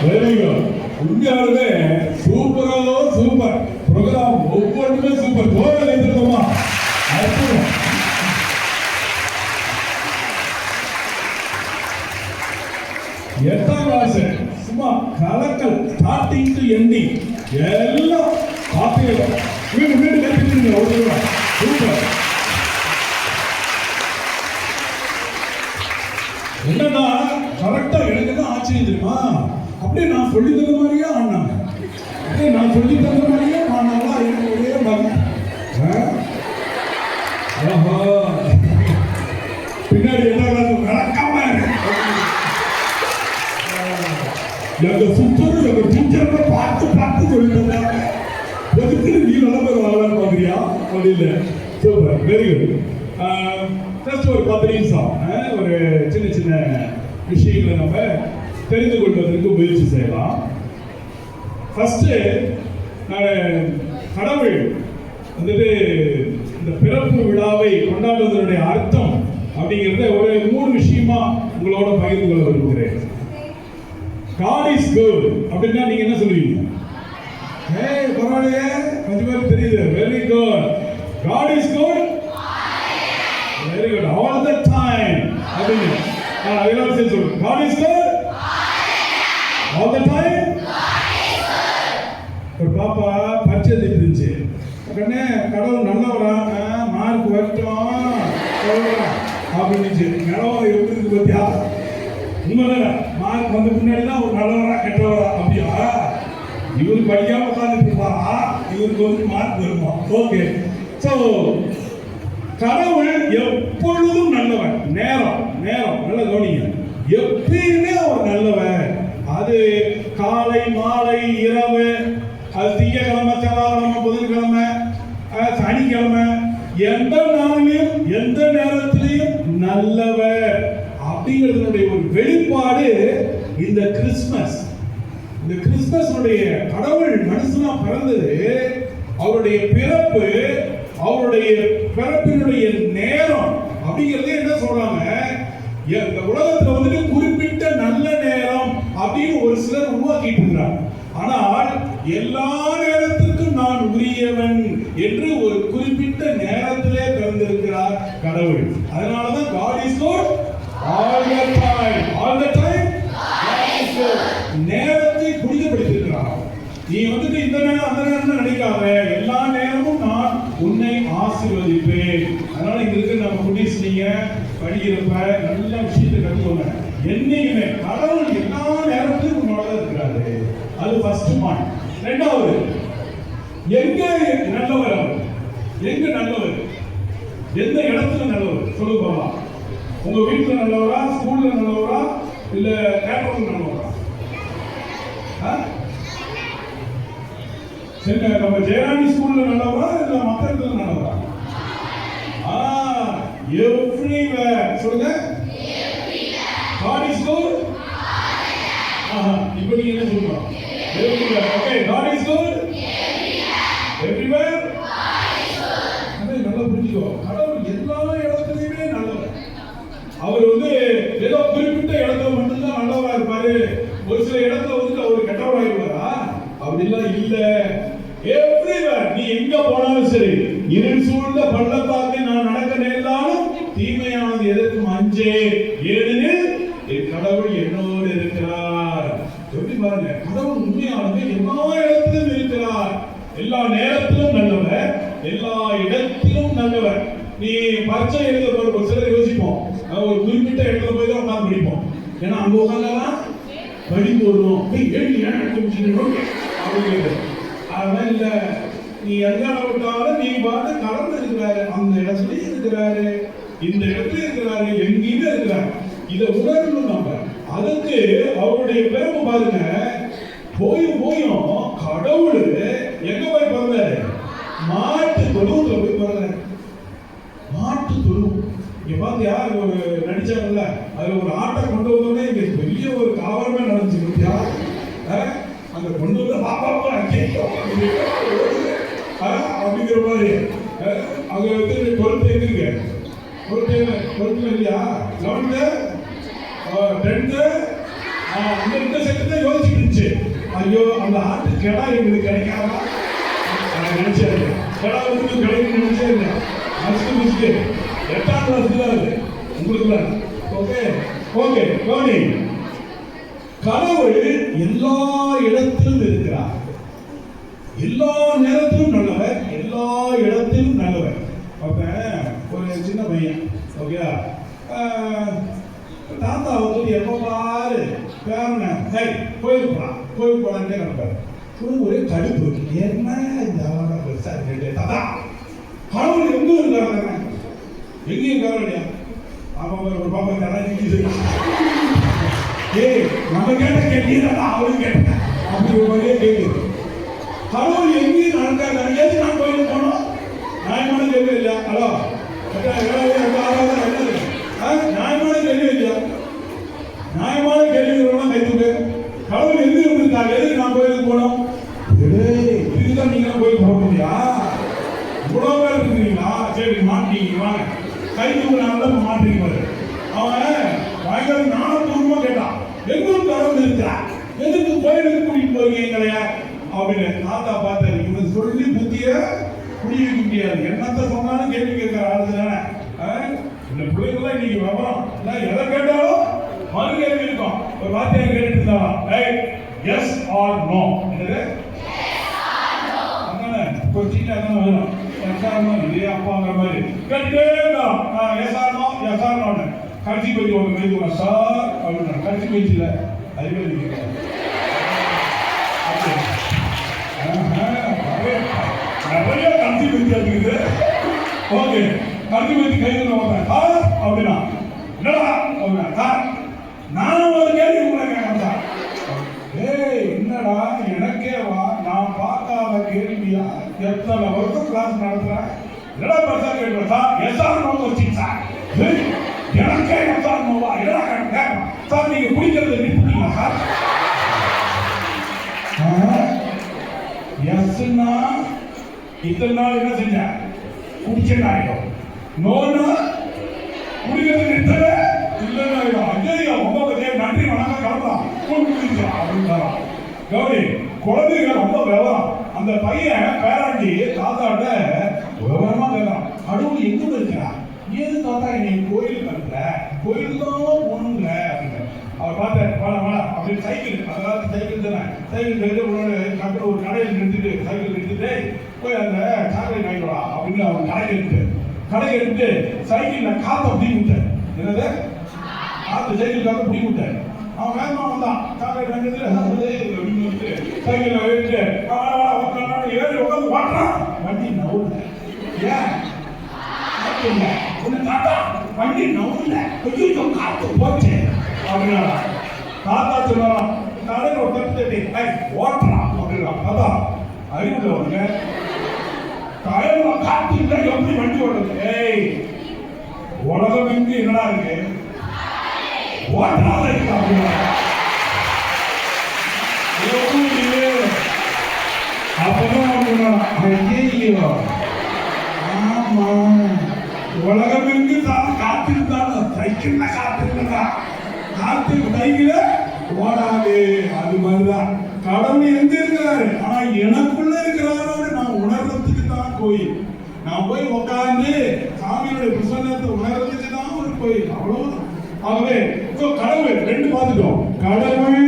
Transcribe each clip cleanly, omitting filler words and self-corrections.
Very good. உண்மையாலுமே சூப்பரோ super program, ஒவ்வொன்றுமே super. ஜோரா எழுந்திருக்கோமா? அற்புதம். எட்டாம் கிளாஸ் சும்மா கலக்கல், ஸ்டார்டிங் டு எண்டிங் எல்லாம் காப்பியம். வீடு வீடு கட்டிட்டு ஒரு சூப்பர். என்னன்னா கரெக்டா எனக்கு தான் ஆச்சரியம் தெரியுமா? அப்படியே நான் சொல்லி தந்த மாதிரியே ஆனாங்க, அப்படியே நான் சொல்லி தந்த மாதிரியே ஆனாங்களா? எனக்கு ஒரே மகன் பின்னாடி என்ன கலக்காம எங்க சுத்தரும் எங்க டீச்சர்ல பார்த்து பார்த்து சொல்லிட்டு இருந்தாங்க. எதுக்கு நீ நல்ல பேர் வரலான்னு பாக்குறியா? அப்படி இல்லை. Super, very good. ஜஸ்ட் ஒரு 10 நிமிஷம் ஒரு சின்ன சின்ன விஷயங்களை நம்ம தெரிந்து கொள்வதற்கு முயற்சி செய்யலாம். ஃபர்ஸ்ட் கடவுள் வந்துட்டு இந்த பிறப்பு விழாவை கொண்டாடுவதனுடைய அர்த்தம் அப்படிங்கிறத ஒரு 3 விஷயமா உங்களோட பகிர்ந்து கொள்ள விரும்புகிறேன். God is good அப்படின்னா நீங்க என்ன சொல்லுவீங்க? ஏய் பரவாயில்லையே, கொஞ்சம் பேருக்கு தெரியுது. Very good. God is good. Very good. All the time. அப்படின்னு அதெல்லாம் சேர்த்து சொல்லுங்க. God is good. All the time. ஒரு பாப்பா பரிச்சை எழுதிருந்துச்சு. உடனே கடவுள் நல்லவரா, மார்க் வரட்டும் அப்படின்னு நிலவரம் எப்படி இருக்கு பத்தியா? உண்மையில மார்க் வந்த பின்னாடி தான் ஒரு நல்லவரா கெட்டவரா அப்படியா? இவரு படிக்காம உட்காந்துட்டு இருப்பாரா, இவருக்கு வந்து மார்க் வருமா? ஓகே. ஸோ கடவுள் எப்பொழுதும் நல்லவன். நேரம் நேரம் நல்ல கவனிங்க, எப்பயுமே அவர் நல்லவன். அது காலை மாலை இரவு, அது திங்கக்கிழமை செவ்வாய்க்கிழமை புதன்கிழமை சனிக்கிழமை, எந்த நாளிலும் எந்த நேரத்திலையும் நல்லவர் அப்படிங்கிறதுனுடைய ஒரு வெளிப்பாடு இந்த கிறிஸ்துமஸ். இந்த கிறிஸ்துமஸுடைய கடவுள் மனுஷனா பிறந்தது, அவருடைய பிறப்பு, அவருடைய பிறப்பினுடைய நேரம் அப்படிங்கிறது என்ன சொல்றாங்க? இந்த உலகத்துல வந்துட்டு குறிப்பிட்ட நல்ல நேரம் அப்படின்னு ஒரு சிலர் உருவாக்கிட்டு இருக்கிறாங்க. ஆனால் எல்லா நேரத்திற்கும் நான் உரியவன் என்று ஒரு குறிப்பிட்ட நேரத்திலே பிறந்திருக்கிறார் கடவுள். அதனாலதான் God is good all the time. All the time God is good. நேரத்தை புனிதப்படுத்தியிருக்கிறார். நீ வந்துட்டு இந்த நேரம் அந்த நேரம் நினைக்காத, எல்லா நேரமும் நான் உன்னை ஆசீர்வதிப்பேன். அதனால இங்க இருக்க நம்ம குட்டீஸ் நீங்க படிக்கிறப்ப நல்ல விஷயத்தை கற்றுக்கோங்க. என்னைக்குமே கடவுள் எல்லா நேரத்திலும் உன்னோட இருக்கிறாரு. அது ஃபர்ஸ்ட் பாயிண்ட். ரெண்டாவது, எங்க நல்லவர் அவர்? எங்க நல்லவர்? எந்த இடத்துல நல்லவர் சொல்லுங்க பாப்பா. உங்க வீட்டுல நல்லவரா, ஸ்கூல்ல நல்லவரா, இல்ல தேட்டர்ல நல்லவரா? சரி, நம்ம ஜெயராணி ஸ்கூல்ல நல்லவரா இல்ல மத்த இடத்துல நல்லவரா? எவ்ரிவேர் சொல்லுங்க. God is good. இப்போ நீங்க என்ன சொல்றீங்க? Everywhere. Okay, God is good. Everywhere. அதை நல்லா புரிஞ்சுக்கோ. கடவுள் எல்லா இடத்துலயுமே நல்லவர். அவர் வந்து ஏதோ குறிப்பிட்ட இடத்துல மட்டும்தான் நல்லவரா இருப்பாரு, ஒரு சில இடத்துல வந்து அவர் கெட்டவரா இருப்பாரா? அப்படிலாம் இல்ல. எவ்ரிவேர். நீ எங்க போனாலும் சரி, இருள் சூழ்ந்த பள்ளத்தாக்கில் நான் நடக்க நேர்ந்தாலும் தீமையானது எதற்கும் அஞ்சேன், ஏனெனில் என் கடவுள் என்னோடு இருக்கிறார். எப்படி பாருங்க, கடவுள் உண்மையானது எல்லா இடத்திலும் இருக்கிறார். எல்லா நேரத்திலும் நல்லவர், எல்லா இடத்திலும் நல்லவர். நீ பரீட்சை எழுத போற ஒரு சிலர் யோசிப்போம், ஒரு குறிப்பிட்ட இடத்துல போய் தான் உட்கார்ந்து படிப்போம். ஏன்னா அங்க உட்கார்ந்தா படி போடுறோம் அப்படிங்கிறது. அதெல்லாம் இல்ல. நீ எங்க விட்டாலும் நீ பார்த்து கடவுள் இருக்கிறாரு, அந்த இடத்துலயும் இருக்கிறாரு, இந்த இடத்துல இருக்கிறாரு, எங்கேயுமே இருக்கிறாரு. இதை உணரணும் நம்ம. அதுக்கு அவருடைய பிறப்பு பாருங்க, போயும் கடவுள் எங்க போய் பிறந்தாரு? மாட்டு தொழுவத்துல போய் பிறந்தாரு. மாட்டு தொழுவு. இங்க பாத்தியா, ஒரு நடிச்சாங்கல்ல, அதுல ஒரு ஆட்டை கொண்டு வந்தோடனே இங்க பெரிய ஒரு கலவரமே நடந்துச்சு. அந்த கொண்டு வந்த பாப்பா அப்படிங்கிற மாதிரி அங்க வந்து 12th எங்க? 12th இல்லையா? 11th 10th இந்த செக்டர் யோசிச்சுட்டு வந்துருச்சு. ஐயோ அந்த ஆட்டு கிடா எங்களுக்கு கிடைக்காதா நினைச்சேன். கிடா வந்து கிடைக்கும் நினைச்சேன். முடிச்சுட்டு 8ஆம் கிளாஸ் அது உங்களுக்கு. ஓகே ஓகே கவனி. கடவுள் எல்லா இடத்திலும் இருக்கிறார். எல்லா நேரத்திலும் நல்லவர், எல்லா இடத்திலும் நல்லவர். அப்ப ஒரு சின்ன பையன் ஓகே தாத்தா வந்து எப்போ பாரு பேரன கோயிலுக்கு போலான்னு கிடப்பாரு. ஒரே கடுப்பு. என்ன இந்த பெருசா இருக்கு தாத்தா, கடவுள் எங்க இருக்காங்க? எங்கேயும் கவலையா? ஆமா ஒரு பாப்பா கராஜி. ஏய் நம்ம கேட்ட கேட்டீங்களா? அவரும் கேட்டேன். அப்படி ஒரு மாதிரியே கேட்குது. கடவுள் எங்கேயும் நடக்காது. ஏன் நான் கோயிலுக்கு போனோம்? நியாயமான கேள்வி இல்லையா? ஹலோ நியாயமான கேள்வி இல்லையா? நியாயமான கேள்விகளெல்லாம் கைத்துக்கு. கடவுள் எங்க இருந்திருக்காங்க? எதுக்கு நான் கோயிலுக்கு போனோம்? இதுதான் நீங்க கோயிலுக்கு போக முடியா? இவ்வளவு பேர் இருக்கிறீங்களா? சரி மாட்டீங்க வாங்க கைத்துக்கு நல்லா மாட்டீங்க. அவன் பயங்கர ஞானபூர்வமா கேட்டான், எங்கும் கடவுள் இருக்கிறான், எதுக்கு கோயிலுக்கு கூட்டிட்டு போறீங்க எங்களையா அப்படின்னு. தாத்தா பார்த்தாரு, இவன் சொல்லி புத்திய புரிய வைக்க முடியாது. என்னத்த சொன்னாலும் கேள்வி கேட்கிற ஆளு தானே. இந்த பிள்ளைங்களாம் இன்னைக்கு விவரம் எதை கேட்டாலும் மறு கேள்வி இருக்கும். ஒரு வார்த்தையை கேட்டுட்டு இருந்தாலும் எஸ் ஆர் நோ. என்னது அதானே கொஸ்டின் அதான் வரும். எஸ்ஆர்னோ இதே அப்பாங்கிற மாதிரி கேட்டுட்டே இருந்தான். எஸ்ஆர்னோ எஸ்ஆர்னோன்னு கடைசி பேச்சு ஒன்று கைதுங்க சார் அப்படின்னா கடைசி பேச்சில் அறிவியல் நிறைய கடைசி பேச்சு இருக்குது. ஓகே கடைசி பேச்சு கைதுங்க அப்படின்னா என்னடா அப்படின்னா நானும் ஒரு கேள்வி உங்களை கேட்கறேன். ஏய் என்னடா எனக்கே வா, நான் பார்க்காத கேள்வியா? எத்தனை வருஷம் கிளாஸ் நடத்துறேன். என்னடா பெருசா கேட்கிறேன் sir. Yes or no question sir. எனக்கே எஸ்ஆர் நோவா? என்னடா கேட்கணும் சார்? நீங்க குடிக்கிறது நிறுத்திட்டீங்களா சார்? எஸ்னா இத்தனை நாள் என்ன செஞ்ச? குடிச்சேன் ஆயிடும். நோனா குடிக்கிறது நிறுத்தல இல்லைன்னு ஆயிடும். ஐயோ ரொம்ப நன்றி வணக்கம் கிளம்பலாம் அப்படின்னு கௌரி. குழந்தைகள் ரொம்ப விவரம். அந்த பையன் பேராண்டி தாத்தாட்ட விவரமா கேட்கறான், கடவுள் எங்க இருக்கிறா? ஏது தாத்தா என்னை கோயிலுக்கு அனுப்புற? கோயில் தான் போகணுங்க அப்படின்னு. அவர் பார்த்தாரு அப்படின்னு சைக்கிள், அதாவது சைக்கிள் தானே. சைக்கிள் கைது ஒரு கடையில் நிறுத்திட்டு சைக்கிள் நிறுத்திட்டு போய் அந்த சாக்லேட் வாங்கிடா அப்படின்னு அவன் கடை எடுத்து சைக்கிள்ல காத்த பிடி விட்டார். என்னது காத்து சைக்கிள் காத்த பிடி விட்டார். அவன் வேகமா வந்தான். சாக்லேட் வாங்கிட்டு சைக்கிள்ல ஏறிட்டு ஏறி உட்காந்து வாட்டான். வண்டி நவுல. ஏன் வண்டி நவுல கொஞ்சம் காத்து போச்சு அப்படின்னா தாத்தா சொன்னான், தலையில ஒரு தட்டு தட்டி ஓட்டுறான் அப்படின்னா. அதான் அறிவுல வருங்க. தலையில காத்து இல்லை எப்படி வண்டி ஓடுறது? ஏய் உலகம் எங்க என்னடா இருக்கு? ஓட்டுறாத இருக்கு அப்படின்னா. அப்பதான் ஐயோ ஆமா உலகம் எங்கு காத்திருந்தாலும் சைக்கிள்ல காத்திருந்தா காத்து சைக்கிள ஓடாது. அது மாதிரிதான் கடவுள் எங்க இருக்கிறாரு? ஆனா எனக்குள்ள இருக்கிறாரோடு நான் உணர்றதுக்கு தான் கோயில். நான் போய் உட்கார்ந்து சாமியோட பிரசன்னத்தை உணர்றதுக்கு தான் ஒரு கோயில். அவ்வளவுதான். ஆகவே கடவுள் ரெண்டு பார்த்துட்டோம். கடவுள்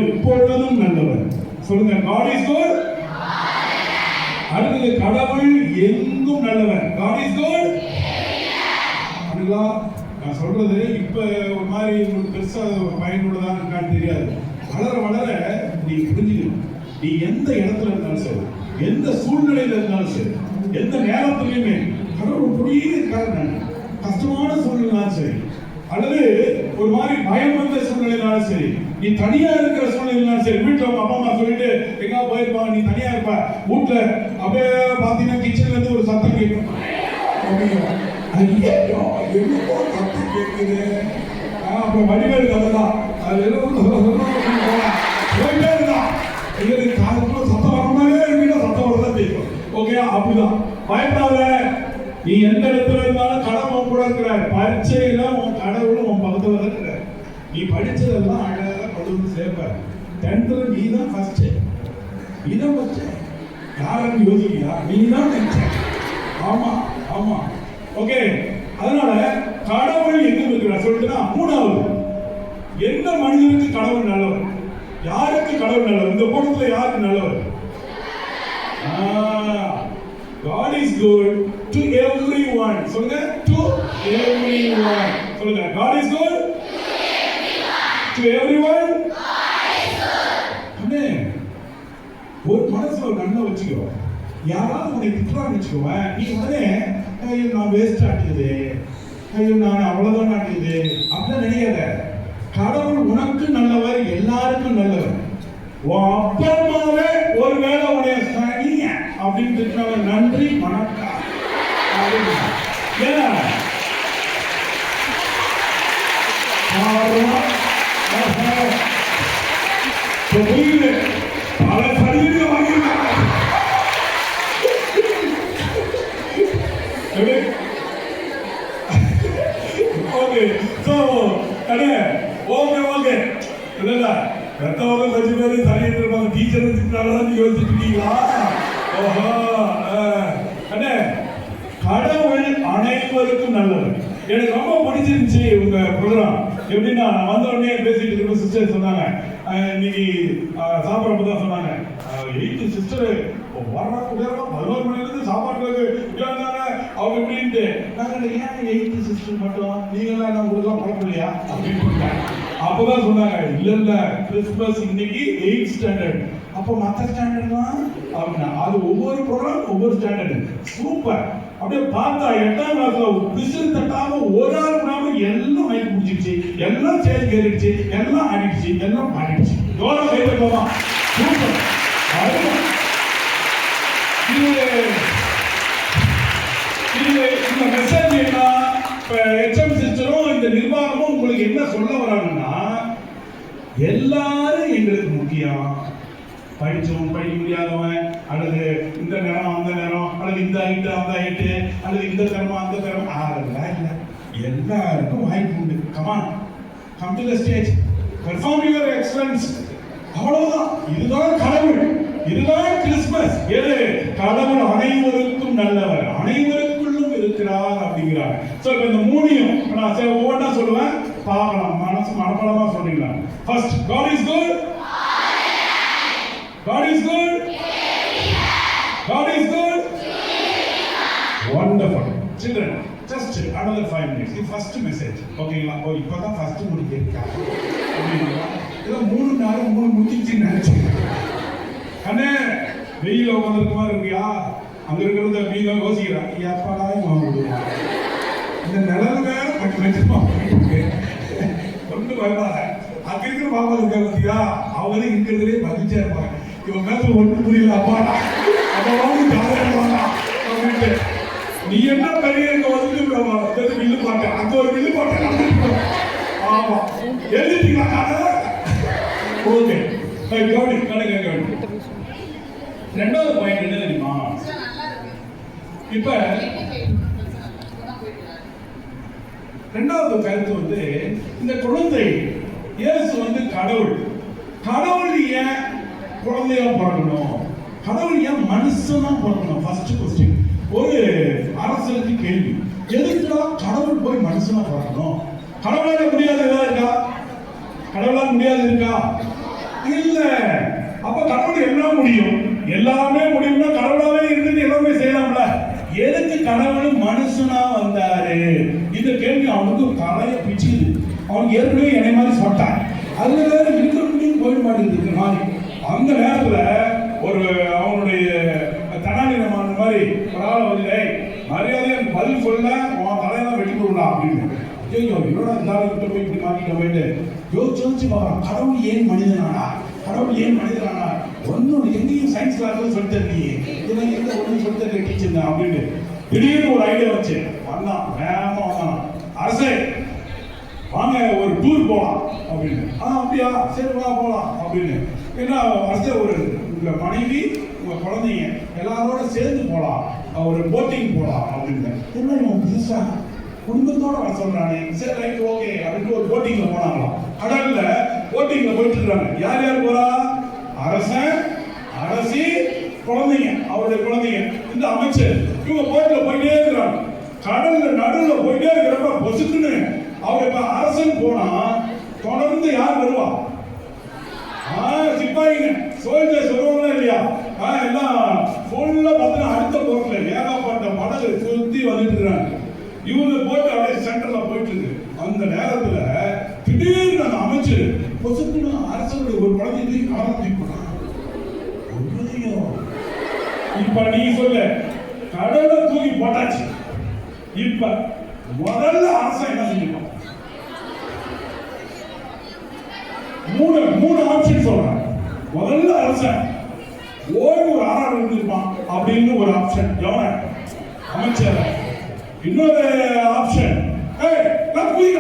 எப்பொழுதும் நல்லவர். சொல்லுங்க, God is good. அடுத்தது கடவுள் எங்கும் நல்லவர். God is good. அப்படிங்களா? நான் சொல்றது இப்ப ஒரு மாதிரி பெருசா பயனுள்ளதான் இருக்கான்னு தெரியாது. வளர வளர நீ புரிஞ்சுக்கணும். நீ எந்த இடத்துல இருந்தாலும் சரி, எந்த சூழ்நிலையில இருந்தாலும் சரி, எந்த நேரத்திலையுமே கடவுள் புரியே இருக்காரு. கஷ்டமான சூழ்நிலைனாலும் சரி, அல்லது ஒரு மாதிரி பயம் வந்த சூழ்நிலைனாலும் சரி, நீ தனியா இருக்கிற சூழ்நிலைனாலும் சரி, வீட்டுல உங்க அப்பா அம்மா சொல்லிட்டு எங்க போயிருப்பாங்க, நீ தனியா இருப்ப, வீட்டுல அப்படியே பாத்தீங்கன்னா கிச்சன்ல இருந்து ஒரு சத்தம் கேட்கும். சத்தம் கேட்குது. அப்புறம் வடிவேல் கதை தான். அது போயிட்டே இருந்தான். காலத்துல சத்தம் வரமாவே இருக்கா, சத்தம் வரதான் தெரியும். ஓகே, அப்படிதான். பயப்படாத. நீ எந்த இடத்துல இருந்தாலும் கடவுள் கூட இருக்கிறார். பரீட்சையில உன் கடவுளும் உன் பக்கத்துல இருக்கிறார். நீ படிச்சதெல்லாம் அழகா கொண்டு சேர்ப்பார். 10th நீ தான் ஃபர்ஸ்ட். நீ தான் ஃபர்ஸ்ட். யாரும் யோசிக்கிறா? நீ தான் நினைச்ச. ஆமா ஆமா. ஓகே, அதனால கடவுள் எங்க இருக்கிறார் சொல்லிட்டுனா, மூணாவது எந்த மனிதனுக்கு கடவுள் நல்லவர்? யாருக்கு கடவுள் நல்லவர்? இந்த கூட்டத்துல யாருக்கு நல்லவர்? God is good to everyone. சொல்லுங்க, to everyone. சொல்லுங்க, God is good to everyone. Amen. ஒரு மனசுல ஒரு நன்மை வச்சுக்கோ. யாராவது உன்னை திட்டுறான்னு வச்சுக்கோவேன், நீ உடனே ஐயோ நான் வேஸ்ட் ஆகிடுது, ஐயோ நான் அவ்வளவுதான் ஆகிடுது அப்படின்னு நினைக்காத. கடவுள் உனக்கு நல்லவர், எல்லாருக்கும் நல்லவர். உன் அப்பா அம்மாவே ஒருவேளை உடைய சனிய அப்படின்னு திட்டினால நன்றி வணக்கம். புரியுது, பல சனியை வாங்கியிருக்காங்க. ஓகே, சோ ஓகே ஓகே இல்ல பெத்தவங்க கொஞ்சம் பேர் சரியிட்டு இருப்பாங்க, டீச்சர் திட்டாலதான் யோசிச்சுட்டு இருக்கீங்களா? ஓஹோ, அண்ணே கடவுள் அனைவருக்கும் நல்லவர். எனக்கு ரொம்ப பிடிச்சிருந்துச்சு உங்க ப்ரோக்ராம். எப்படின்னா நான் வந்த உடனே பேசிட்டு இருக்க சிஸ்டர் சொன்னாங்க, இன்னைக்கு சாப்பிட்றப்ப தான் சொன்னாங்க, 8th சிஸ்டர் வர்றாங்க 11 மணிலேருந்து சாப்பாட்டுக்கு அவங்க எப்படின்ட்டு. நாங்கள் ஏன் 8th சிஸ்டர் மட்டும் நீங்களாம் என்ன உங்களுக்குலாம் பழக்கம் இல்லையா அப்படின்னு அப்போதான் சொன்னாங்க, இல்ல இல்ல கிறிஸ்துமஸ் இன்னைக்கு 8th ஸ்டாண்டர்ட், அப்போ மற்ற ஸ்டாண்டர்ட்லாம் அப்படின்னா அது ஒவ்வொரு ப்ரோக்ராம் ஒவ்வொரு ஸ்டாண்டர்டு. சூப்பர். அப்படியே பார்த்தா 8ஆம் கிளாஸ்ல பிசிறு தட்டாம ஒரு ஆள் விடாம எல்லாம் மைக் முடிச்சிருச்சு, எல்லாம் சேர் கேறிடுச்சு, எல்லாம் ஆடிடுச்சு, எல்லாம் பாடிடுச்சு. எவ்வளோ கையில போவான். சூப்பர். இந்த மெசேஜ் என்ன, ஹெச்எம் சிஸ்டரும் இந்த நிர்வாகமும் உங்களுக்கு என்ன சொல்ல வராங்கன்னா, எல்லாரும் எங்களுக்கு முக்கியம். படிச்சவன் படிக்க முடியாதவன், அல்லது இந்த நேரம் அந்த நேரம், அல்லது இந்த ஹைட்டு அந்த ஹைட்டு, அல்லது இந்த திறமை அந்த திறமை, அதெல்லாம் இல்லை. எல்லாருக்கும் வாய்ப்பு உண்டு. Come on, come to the stage, perform your excellence. அவ்வளவுதான். இதுதான் கடவுள், இதுதான் கிறிஸ்துமஸ். எது? கடவுள் அனைவருக்கும் நல்லவர், அனைவருக்குள்ளும் இருக்கிறார் அப்படிங்கிறார். சோ இப்ப இந்த மூணையும் நான் ஒவ்வொன்றா சொல்லுவேன், பார்க்கலாம். மனசு மனப்படமா சொல்றீங்களா? First, God is good. God is good. God is good. Wonderful. Children, just another 5 minutes. The first message. ஓகேங்களா? ஓ இப்பதான் ஃபர்ஸ்ட் முடிஞ்சிருக்கா. ஓகேங்களா? இத 3 நாள் 3 முடிஞ்சிச்சு நினைச்சேன். அண்ணே வெயில உட்கார்ந்திருக்க மாதிரி இருக்கியா? அங்க இருக்கிறத நீங்க யோசிக்கிறா, எப்படாயும் வாங்குவா. இந்த நிழல் வேற கொஞ்சம் வெச்சுமா ஒன்றும் பயப்படாத. அங்க இருக்கிற பாப்பா இருக்க பத்தியா, அவங்க இருக்கிறதுலே மகிழ்ச்சியா இருப்பாங்க. இவன் மேல ஒன்றும் புரியல, அப்பாடா அப்பாவும் ஜாலியா அப்படின்ட்டு. நீ என்ன பெரிய வந்து வில்லு பாட்ட, அங்க ஒரு வில்லு பாட்ட. ஆமா, எழுதிட்டீங்களா? ஓகே, கவனி கணக்கு கவனி. ரெண்டாவது பாயிண்ட் என்ன தெரியுமா? இப்ப ரெண்டாவது கருத்து வந்து, இந்த குழந்தை இயேசு வந்து கடவுள். கடவுள் ஏன் குழந்தையா பிறக்கணும்? கடவுள் ஏன் மனுஷனா பிறக்கணும்? First question. ஒரு அரசனுக்கு கேள்வி, எதுக்குலாம் கடவுள் போய் மனுஷனா பிறக்கணும்? கடவுளால முடியாது ஏதாவது இருக்கா? கடவுளால முடியாது இருக்கா? இல்ல. அப்ப கடவுள் எல்லாம் முடியும், எல்லாமே முடியும்னா கடவுளாவே இருந்து எல்லாமே செய்யலாம்ல. எதுக்கு கடவுள் மனுஷனா வந்தாரு? இந்த கேள்வி அவனுக்கு தலைய பிச்சுது. அவனுக்கு ஏற்கனவே என்னை மாதிரி சொட்டான், அதுல வேற இருக்கிறவங்க போயிட மாட்டேங்குது மாதிரி. அந்த நேரத்துல ஒரு அவனுடைய தனாலினமான மாதிரி ஒரு ஆள் வந்து, மரியாதையா பதில் சொல்ல, உன் தலையெல்லாம் வெட்டி போடலாம் அப்படின்னு. ஐயோ என்னோட இந்த போய் இப்படி மாட்டிக்க போயிட்டு யோசிச்சு பார்க்கலாம், கடவுள் ஏன் மனிதனானா? கடவுள் ஏன் மனிதனானா? ஒன்னும் எங்கேயும் சயின்ஸ் கிளாஸ்ல சொல்லி தரலையே, இதெல்லாம் எந்த ஒன்றும் சொல்லி தரல டீச்சர் அப்படின்னு. திடீர்னு ஒரு ஐடியா வச்சு வந்தான், வேகமா வந்தான். அரசே வாங்க ஒரு டூர் போகலாம் அப்படின்னு. அப்படியா, சரி வா போகலாம் அப்படின்னு. ஏன்னா அரசே ஒரு உங்க மனைவி உங்க குழந்தைங்க எல்லாரோட சேர்ந்து போகலாம், ஒரு போட்டிங் போகலாம் அப்படின்னு. என்ன இவன் புதுசா குடும்பத்தோட வர சொல்றானே, சரி ரைட் ஓகே அப்படின்னு ஒரு போட்டிங்ல போனாங்களாம். கடல்ல போட்டிங் போட்டிங்ல போயிட்டு இருக்காங்க. யார் யார் போறா? அரசன், அரசி, குழந்தைங்க, அவருடைய குழந்தைங்க, இந்த அமைச்சர், இவங்க போட்ல போயிட்டே இருக்கிறாங்க. கடல்ல நடுவுல போயிட்டே இருக்கிறப்ப பொசுக்குன்னு அவர் இப்ப அரசன் போனா தொடர்ந்து யார் வருவா? சிப்பாயிங்க, சோல்ஜர்ஸ் வருவாங்களா இல்லையா? எல்லாம் ஃபுல்லா பார்த்தா அடுத்த போட்ல ஏகாப்பட்ட படகு சுத்தி வந்துட்டு இருக்காங்க. இவங்க போட்டு அப்படியே சென்டர்ல போயிட்டு இருக்கு. அந்த நேரத்துல திடீர்னு அந்த அமைச்சர் பொசுக்குன்னு அரசனுடைய ஒரு குழந்தைக்கு ஆரம்பிச்சு போனான். இப்ப நீ சொல்லு, கடலை தூக்கி போட்டாச்சு. இப்ப முதல்ல அரசன் என்ன செஞ்சிருப்பான்? மூணு ஆப்ஷன் சொல்றேன். முதல்ல அரசன் ஓடி ஒரு ஆறாறு இருந்திருப்பான் அப்படின்னு ஒரு ஆப்ஷன். எவன? அமைச்சர். இன்னொரு ஆப்ஷன் அப்படின்னு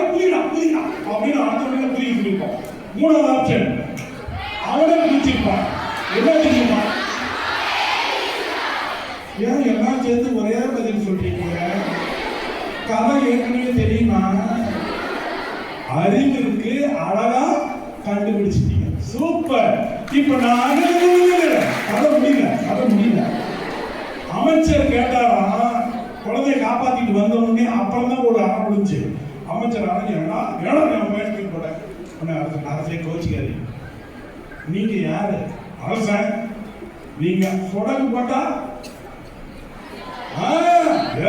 அடுத்த புரிய சொல்லியிருப்பான். மூணாவது ஆப்ஷன் அவனே குதிச்சிருப்பான். என்ன செஞ்சிருப்பான்? ஏன் எல்லாம் சேர்த்து ஒரே பதில் சொல்றீங்க? கதை ஏற்கனவே தெரியுமா? அறிவிற்கு அழகா கண்டுபிடிச்சிட்டீங்க. சூப்பர். இப்ப நான் கதை முடியல. அமைச்சர் கேட்டாரா, குழந்தைய காப்பாத்திட்டு வந்த உடனே அப்புறம் தான் ஒரு அறம் முடிஞ்சு. அமைச்சர் அரசு போட அரசே கோச்சிக்காரு. நீங்க யாரு? அரசன். நீங்க சொடக்கு போட்டா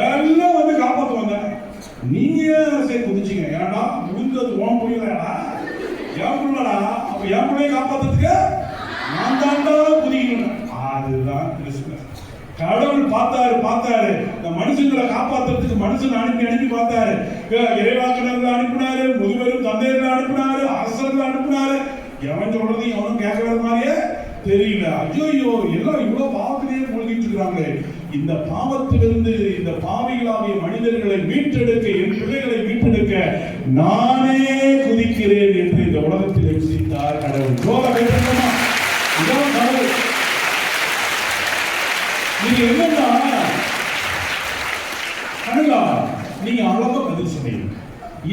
எல்லாம் வந்து காப்பாத்து வந்தாங்க. நீங்க அரசை குதிச்சிங்க. ஏன்னா முடிஞ்சது ஓம் புரியலடா, ஏன் புள்ளடா. அப்ப என் பிள்ளைய காப்பாத்துறதுக்கு நான் தாண்டா குதிக்கணும். அதுதான் கிறிஸ்துமஸ். கடவுள் பார்த்தாரு இந்த மனுஷங்களை காப்பாத்துறதுக்கு மனுஷன் அனுப்பி பார்த்தாரு. இறைவாக்கினர்களை அனுப்பினாரு, முதுபெரும் தந்தையர்களை அனுப்பினாரு, அரசர்களை அனுப்பினாரு. எவன் சொல்றது எவனும் கேட்கறது மாதிரியே தெரியல. ஐயோ, எல்லாம் இவ்வளவு பாவத்திலேயே மூழ்கிட்டு இருக்கிறாங்களே. இந்த பாவத்திலிருந்து இந்த பாவிகளாகிய மனிதர்களை மீட்டெடுக்க, என் பிள்ளைகளை மீட்டெடுக்க நானே குதிக்கிறேன் என்று இந்த உலகத்தில் குதித்தார் கடவுள். கடவுள் நீங்க என்னன்னா நீங்க அவ்வளவா பதில் சொன்னீங்க.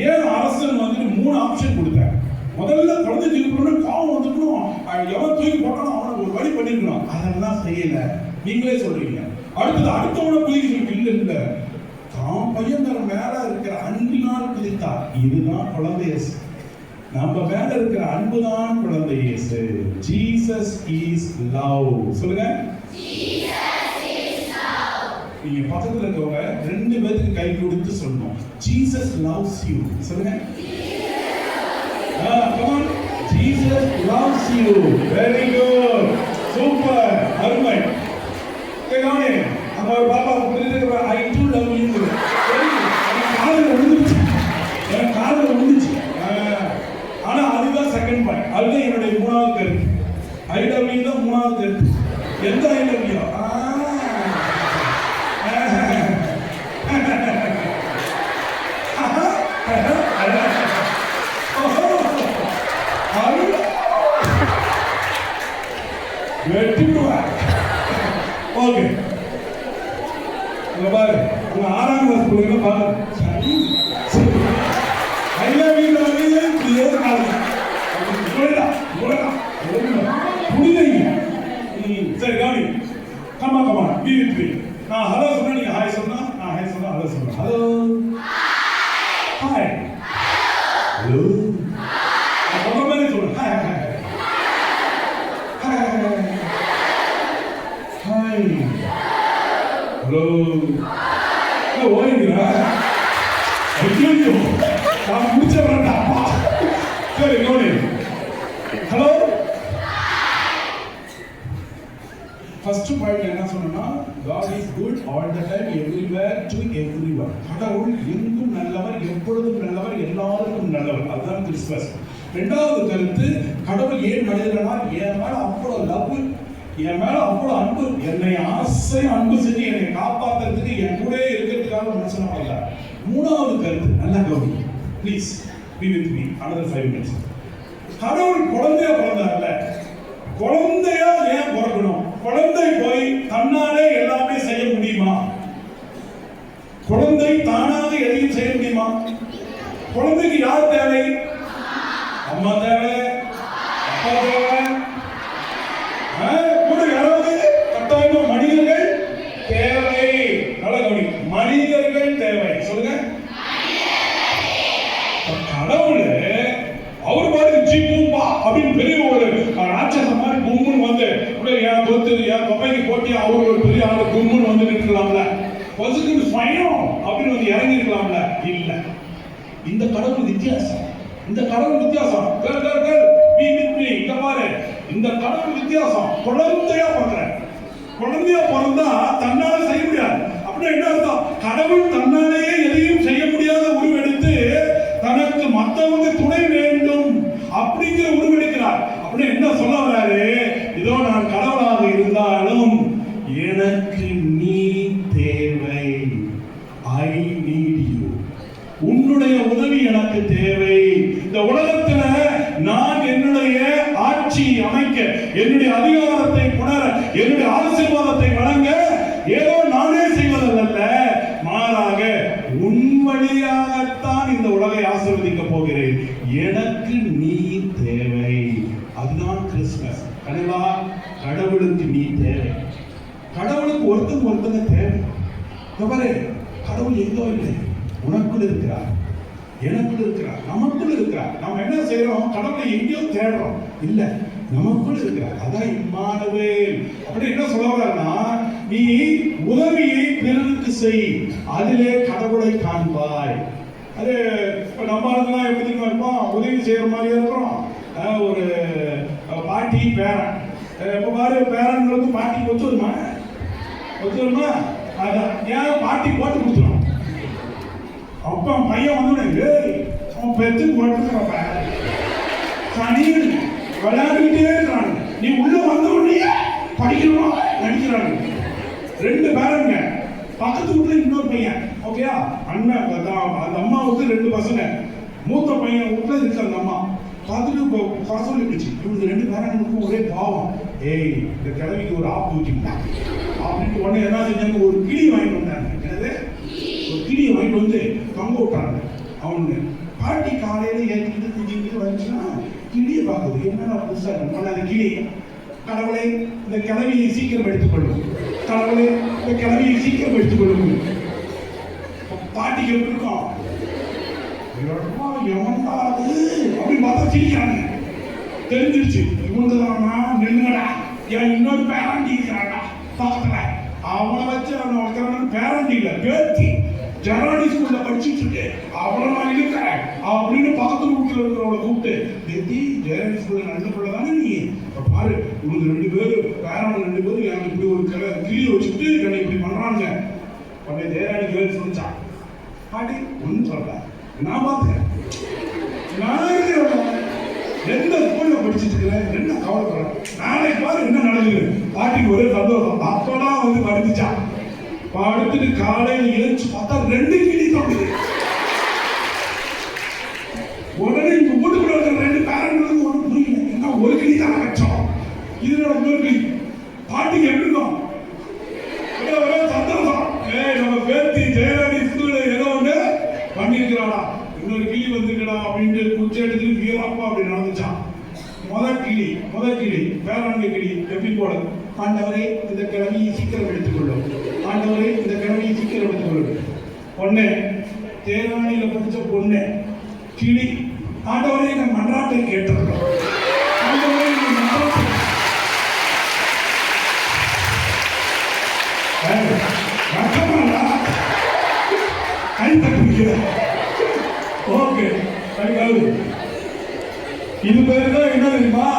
ஏன் அரசன் வந்து 3 ஆப்ஷன் கொடுத்தார்? முதல்ல குழந்தை தூக்கி காவம் வந்துக்கணும், எவன் தூக்கி போட்டாலும் அவனுக்கு ஒரு வழி பண்ணிருக்கணும். அதெல்லாம் செய்யல. நீங்களே சொல்றீங்க. அடுத்தவனை குதிக்க இல்ல, தான் பையன் மேல இருக்கிற அன்பினால் குதித்தார். இதுதான் குழந்தை இயேசு. நம்ம மேல இருக்கிற அன்புதான் குழந்தை இயேசு. Jesus is love. சொல்லுங்க, நீங்க பக்கத்துல இருக்கவங்க 2 பேருக்கு கை கொடுத்து சொல்லணும். Jesus loves you. சொல்லுங்க, come on, Jesus loves you. Very good, super, அருமை. கேக்குறானே நம்ம பாப்பா புரியுது. I do love you. எனக்கு காதுல விழுந்துச்சு. ஆனா அதுதான் செகண்ட் பாயிண்ட். அதுதான் என்னுடைய 3வது கருத்து. I love you தான் 3வது கருத்து. எந்த I love you? ஓகே, பாரு, உங்க 6ஆம் கிளாஸ் பிள்ளைங்க பாரு. சரி, கவனி. Come be with me. நான் ஹலோ சொன்னா நீங்க ஹாய் சொன்னா, நான் ஹாய் சொன்னா ஹலோ சொன்னா. Hello, hi, hello. அந்த மாதிரி சொல்லு. Hi hi hi hello. ஓய்ந்துடா. ஐயோ, நான் முடிச்ச வரேன்டாப்பா. சரி, கவனி. ஹலோ. ஃபர்ஸ்ட் பாயிண்ட் என்ன சொன்னா, God is good all the time, everywhere, to everyone. கடவுள் எங்கும் நல்லவர், எப்பொழுதும் நல்லவர், எல்லாருக்கும் நல்லவர். அதுதான் கிறிஸ்துமஸ். 2வது கருத்து, கடவுள் ஏன் மனிதனா என் மேல அவ்வளவு லவ், என் மேல அவ்வளவு அன்பு, என்னை அன்பு செஞ்சு என்னை காப்பாத்துறதுக்கு என் கூட இருக்கிறதுக்காக மனுஷனா வரல. 3வது கருத்து, நல்லா கவனி please, be with me another 5 minutes. கடவுள் குழந்தையா பிறந்தார்ல, குழந்தையா ஏன் பிறக்கணும்? குழந்தை போய் தன்னாலே எல்லாமே செய்ய முடியுமா? குழந்தை தானாக எதையும் செய்ய முடியுமா? குழந்தைக்கு யார் தேவை? அம்மா தேவை, கடவுள் அவர் பாருங்க ஜி பூம்பா அப்படின்னு பெரிய ஒரு ராட்சசம் மாதிரி கும்முன்னு வந்து என் தொத்து என் தொகைக்கு போட்டி அவர் ஒரு பெரிய ஆளு கும்முன்னு வந்து நிற்கலாம்ல, பசுக்கு ஸ்வயம் அப்படின்னு வந்து இறங்கி இருக்கலாம்ல. இல்ல, இந்த கடவுள் வித்தியாசம். இந்த கடவுள் வித்தியாசம். இங்க பாரு, இந்த கடவுள் வித்தியாசம். குழந்தையா பிறக்கிறேன். குழந்தையா பிறந்தா தன்னால செய்ய முடியாது. அப்படின்னா என்ன அர்த்தம்? கடவுள் தன்னாலேயே எதையும் செய்ய முடியாத உருவெடுத்து தனக்கு மற்றவங்க துணை வேண்டும் அப்படிங்கிற உருவெடுக்கிறார். அப்படின்னு என்ன சொல்ல வராரு? இதோ நான் கடவுளாக இருந்தாலும் எனக்கு நீ தேவை. I need you. உன்னுடைய உதவி எனக்கு தேவை. இந்த உலகத்துல நான் என்னுடைய ஆட்சி அமைக்க, என்னுடைய அதிகாரத்தை புணர, என்னுடைய ஆசீர்வாதத்தை வழங்க ஏதோ நானே செய்வதல்ல, மாறாக உன் வழியாகத்தான் இந்த உலகை ஆசீர்வதிக்க போகிறேன். எனக்கு நீ தேவை. அதுதான் கிறிஸ்துமஸ். கடவுளுக்கு நீ தேவை. கடவுளுக்கு ஒருத்தங்க தேவை. கடவுள் எங்கோ இல்லை, உனக்குள் இருக்கிறார், எனக்குள் இருக்கிறார், நமக்குள் இருக்கிறார். நம்ம என்ன செய்யறோம்? கடவுளை எங்கேயோ தேடுறோம். இல்ல, நமக்குள் இருக்கிறார். அதான் இம்மானுவேல். அப்படி என்ன சொல்ல வர்றாருன்னா, நீ உதவியை பிறருக்கு செய், அதிலே கடவுளை காண்பாய். அது நம்ம ஆளுங்கெல்லாம் எப்படி இருப்போம்? உதவி செய்யற மாதிரியே இருக்கிறோம். ஒரு பாட்டி பேரன், இப்ப பாரு, பேரன்களுக்கு பாட்டி ஒத்துருமா? அதான் ஏன் பாட்டி போட்டு கொடுத்துரும். அப்ப பையன் வந்து அவன் பெற்று போட்டுக்கிறப்ப சனி விளையாண்டுக்கிட்டே இருக்கிறாங்க. நீ உள்ள வந்த உடனே படிக்கணுமா நடிக்கிறாங்க. 2 பேருங்க, பக்கத்து வீட்டுல இன்னொரு பையன். ஓகேயா, அண்ணன் அந்த அம்மாவுக்கு 2 பசங்க. மூத்த பையன் வீட்டுல இருக்கு. அந்த அம்மா பார்த்துட்டு சொல்லி பிடிச்சி, இவங்க 2 பேரனுக்கும் ஒரே பாவம். ஏய், இந்த கிழவிக்கு ஒரு ஆப்பு ஊற்றிட்டாங்க அப்படின்ட்டு உடனே என்ன செஞ்சாங்க? ஒரு கிளி வாங்கிட்டு வந்தாங்க. என்னது? ஒரு கிளியை வாங்கிட்டு வந்து தொங்க விட்டாங்க. அவனு பாட்டி காலையில ஏற்றிட்டு திடீர்னு வந்துச்சுன்னா கிளியை பார்க்குது. என்னடா புதுசா அந்த கிளி, கடவுளை இந்த கிழவியை சீக்கிரம் எடுத்துக்கொள்ளும், கடவுளை இந்த கிழவியை சீக்கிரம் எடுத்துக்கொள்ளும். பாட்டிக்கு எப்படி இருக்கும்? அப்படின்னு பார்த்தா சிரிக்கிறாங்க. தெரிஞ்சிருச்சு, இவங்க தான் நெல்லுங்கடா, என் இன்னொரு பேராண்டி இருக்கிறாடா பக்கத்துல, அவனை வச்சு அவனை வளர்க்குறான்னு. பேராண்டி இல்ல, பேத்தி. ஜெராடி ஸ்கூல்ல படிச்சுட்டு இருக்கு, அவளை நான் இருக்கிறேன் அப்படின்னு பக்கத்து வீட்டுல இருக்கிறவளை கூப்பிட்டு, பேத்தி ஜெராடி ஸ்கூல்ல நல்ல பிள்ளை தானே நீ, பாரு இவங்க 2 பேரும் பேரன் 2 பேரும் எனக்கு இப்படி ஒரு கிளியை வச்சுட்டு என்னை இப்படி பண்றாங்க. உடனே ஜெராடி கேர்ள் சொல்லிச்சான், பாட்டி ஒன்றும் சொல்ல, நான் பார்த்துக்கிறேன், நான் எந்த ஸ்கூல்ல படிச்சுட்டு இருக்கிறேன், என்ன கவலைப்படுறேன், நாளைக்கு பாரு என்ன நடக்குது. பாட்டிக்கு ஒரே சந்தோஷம். அப்பதான் வந்து படிச்சுச்சான். படுத்துட்டு காலையில் எழுந்து பார்த்தா 2 கிளி தொங்குது. உடனே இந்த வீட்டுக்குள்ள இருக்கிற 2 பேரண்ட்களுக்கு ஒன்றும் புரியல. என்ன ஒரு கிளி தானே வச்சோம், இதனோட இன்னொரு கிளி. பாட்டிக்கு எப்படி இருக்கும்? ஒரே சந்தோஷம். நம்ம பேத்தி ஜெயராணி ஸ்கூல்ல ஏதோ ஒன்று பண்ணிருக்கிறாளா, இன்னொரு கிளி வந்துருக்கடா அப்படின்ட்டு குச்சி எடுத்துட்டு வீரப்பா அப்படி நடந்துச்சான். முதல் கிளி பேராண்டி கிளி எப்படி போடுது? ஆண்டவரே இந்த கிழமையை சீக்கிரம் எடுத்துக்கொள்ளும், ஆண்டவரே இந்த கிழமையை சீக்கிரம் எடுத்துக்கொள்ளும். பொண்ணு, தேராணியில படிச்ச பொண்ணு கிளி, ஆண்டவரே இந்த மன்றாட்டை கேட்டிருக்கோம், ஆண்டவரே இந்த மன்றாட்டை. கை தட்டு. ஓகே, இது பேரு தான் என்ன தெரியுமா?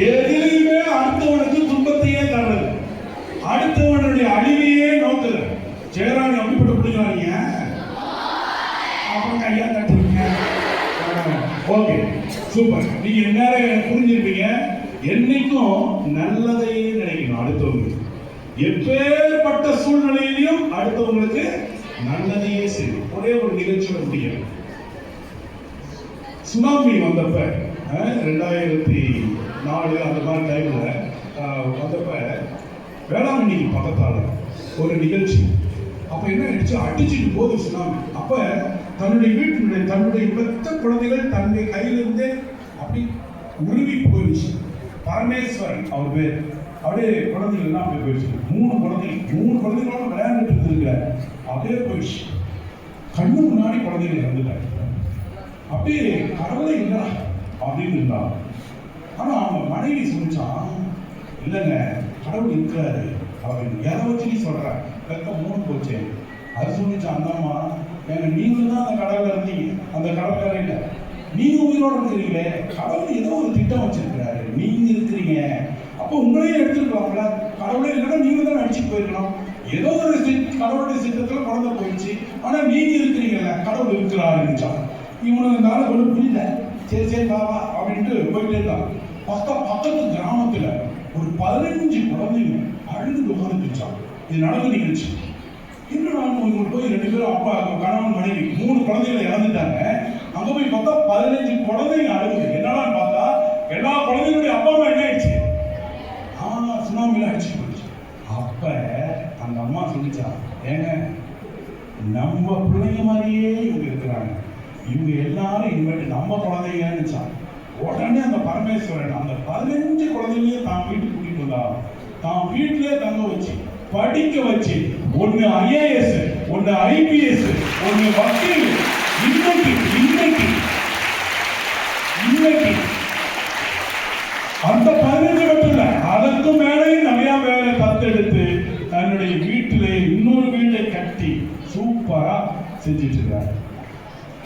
எதிலுமே அடுத்தவனுக்கு துன்பத்தையே தர்றது, அடுத்தவனுடைய அழிவையே நோக்குது. ஜெயராணி அப்படிப்பட்ட பிடிக்கிறாங்க. அப்புறம் கையா தட்டுறீங்க. Okay, super. நீங்க என்ன புரிஞ்சிருப்பீங்க? என்னைக்கும் நல்லதையே நினைக்கணும் அடுத்தவங்க. எப்பேற்பட்ட சூழ்நிலையிலும் அடுத்தவங்களுக்கு நல்லதையே செய்யும். ஒரே ஒரு நிகழ்ச்சியோட முடியும். சுனாமி வந்தப்ப 2004 அந்த மாதிரி டைம்ல வந்தப்ப வேளாங்கண்ணிக்கு பக்கத்தால ஒரு நிகழ்ச்சி. அப்ப என்ன ஆயிடுச்சு? அடிச்சுட்டு போகுது சுனாமி. அப்ப தன்னுடைய வீட்டினுடைய தன்னுடைய பெத்த குழந்தைகள் தன்னுடைய கையிலிருந்தே அப்படி உருவி போயிடுச்சு. பரமேஸ்வரன் அவர் பேர். அப்படியே குழந்தைகள் எல்லாம் அப்படியே போயிடுச்சு. 3 குழந்தைகளோட விளையாண்டுட்டு இருந்திருக்கிறார். அப்படியே போயிடுச்சு. கண்ணு முன்னாடி குழந்தைகள் இறந்துட்டாங்க. அப்படியே கடவுளே இல்லடா அப்படின்னு இருந்தான். ஆனா அவன் மனைவி சொல்லிச்சான், இல்லைங்க கடவுள் இருக்கிறாரு அப்படின்னு. எதை வச்சு நீ சொல்ற? கத்த மூணு போச்சு. அது சொல்லிச்சான் அந்த அம்மா, ஏங்க நீங்க தான் அந்த கடவுள இருந்தீங்க, அந்த கடற்கரையில நீங்க உயிரோட இருக்கிறீங்களே, கடவுள் ஏதோ ஒரு திட்டம் வச்சிருக்கிறாரு, நீங்க இருக்கிறீங்க, அப்போ உங்களையும் எடுத்துருக்கலாம்ல, கடவுளே இல்லைன்னா நீங்க தான் அடிச்சுட்டு போயிருக்கலாம். ஏதோ ஒரு கடவுளுடைய சித்தத்துல குழந்தை போயிடுச்சு, ஆனா நீங்க இருக்கிறீங்கல்ல, கடவுள் இருக்கிறாருன்னு. இவனுக்கு இருந்தாலும் ஒன்றும் புரியல. சரி சரி பாவா அப்படின்ட்டு போயிட்டே இருந்தான். பக்கத்து கிராமத்துல ஒரு 15 குழந்தைங்க அழுது உட்காந்துச்சான். இது நடந்த நிகழ்ச்சி. இன்னும் இவங்க போய் 2 பேரும் அப்பா கணவன் மனைவி 3 குழந்தைகளை இறந்துட்டாங்க. அங்க போய் பார்த்தா 15 குழந்தைங்க அழுகுது. என்னடான்னு பார்த்தா எல்லா குழந்தைகளுடைய அப்பா அம்மா என்ன ஆயிடுச்சு? சுனாமியில அடிச்சு போயிடுச்சு. அப்ப அந்த அம்மா சொல்லிச்சா, ஏங்க நம்ம பிள்ளைங்க மாதிரியே இவங்க இருக்கிறாங்க, இவங்க எல்லாரும் இனிமேட்டு நம்ம குழந்தைங்கன்னு. உடனே அந்த பரமேஸ்வரன் அந்த 15 குழந்தைங்களையும் தான் வீட்டுக்கு கூட்டிட்டு வந்தாங்க. தான் வீட்டிலே தங்க வச்சு படிக்க வச்சு, ஒன்னு IAS, ஒன்னு IPS, ஒன்னு வக்கீல். இன்னைக்கு அந்த 15 மட்டும் இல்ல, அதற்கு மேலேயும் நிறைய வேலை தத்தெடுத்து தன்னுடைய வீட்டிலே இன்னொரு வீட்டை கட்டி சூப்பரா செஞ்சிட்டு இருக்காரு.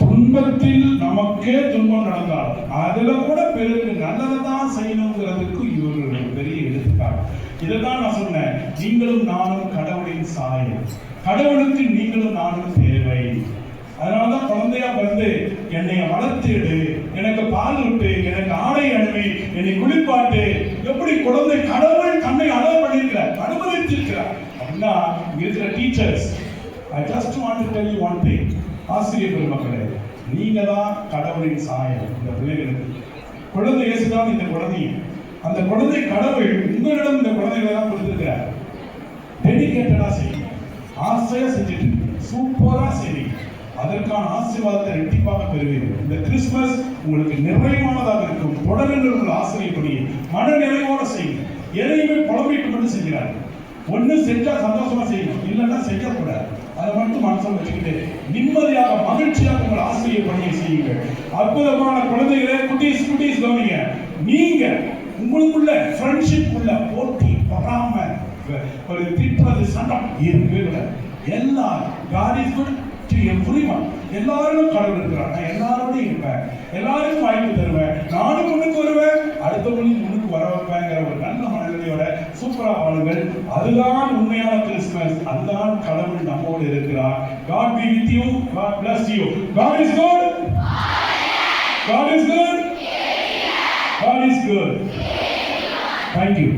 துன்பத்தில் நமக்கே துன்பம் நடந்தால் அதுல கூட பிறகு நல்லதான் செய்யணுங்கிறதுக்கு இவர் ஒரு பெரிய எடுத்துக்காட்டு. இதைதான் நான் சொன்னேன், நீங்களும் நானும் கடவுளின் சாயம், கடவுளுக்கு நீங்களும் நானும் தேவை. அதனாலதான் குழந்தையா பிறந்து என்னை வளர்த்துடு, எனக்கு பால் விட்டு, எனக்கு ஆடை அணிவி, என்னை குளிப்பாட்டு. எப்படி குழந்தை கடவுள் தன்னை அளவு பண்ணியிருக்கிறார், அனுமதிச்சிருக்கிறார் அப்படின்னா இருக்கிற teachers, I just want to tell you one thing. ஆசிரியர் பெருமக்களே, நீங்க தான் கடவுளின் சாயம். இந்த பிள்ளைகளுக்கு குழந்தை இயேசுதான் இந்த குழந்தையை, அந்த குழந்தை கடவுள் உங்களிடம் இந்த குழந்தைகளை தான் கொடுத்திருக்கிறார். டெடிகேட்டடா செய்யுங்க, ஆசையா செஞ்சுட்டு சூப்பரா செய்வீங்க, அதற்கான ஆசீர்வாதத்தை ரெட்டிப்பாக பெறுவீர்கள். இந்த கிறிஸ்துமஸ் உங்களுக்கு நிறைவானதாக இருக்கும். தொடர்ந்து உங்கள் ஆசிரியப்படி மன நிறைவோட செய்யுங்க. எதையுமே புலம்பிட்டு மட்டும் செய்கிறாங்க. ஒண்ணு செஞ்சா சந்தோஷமா செய்யணும், இல்லைன்னா செய்யக்கூடாது. அதை மட்டும் மனசில் வச்சுக்கிட்டு நிம்மதியாக மகிழ்ச்சியாக உங்கள் ஆசிரியர் பணியை செய்யுங்கள். அற்புதமான குழந்தைகளே, குட்டீஸ் கவனிங்க. நீங்க உங்களுக்குள்ள ஃப்ரெண்ட்ஷிப் உள்ள போட்டி பொறாம ஒரு திட்டுறது சண்டம் இருக்கவே கூடாது. எல்லாரும் God is good to everyone. எல்லாரும் கடவுள் இருக்கிறார். நான் எல்லாரோடையும் இருப்பேன், எல்லாருக்கும் வாய்ப்பு தருவேன், நானும் முன்னுக்கு வருவேன், அடுத்தவங்களையும் முன்னுக்கு வர வைப்பேங்கிற ஒரு நல்ல மனநிலையோட சூப்பரா வாழுங்கள். அதுதான் உண்மையான கிறிஸ்துமஸ். அதுதான் கடவுள் நம்மோடு இருக்கிறார். God be with you. God bless you. God is good. God is good. God is good. Thank you.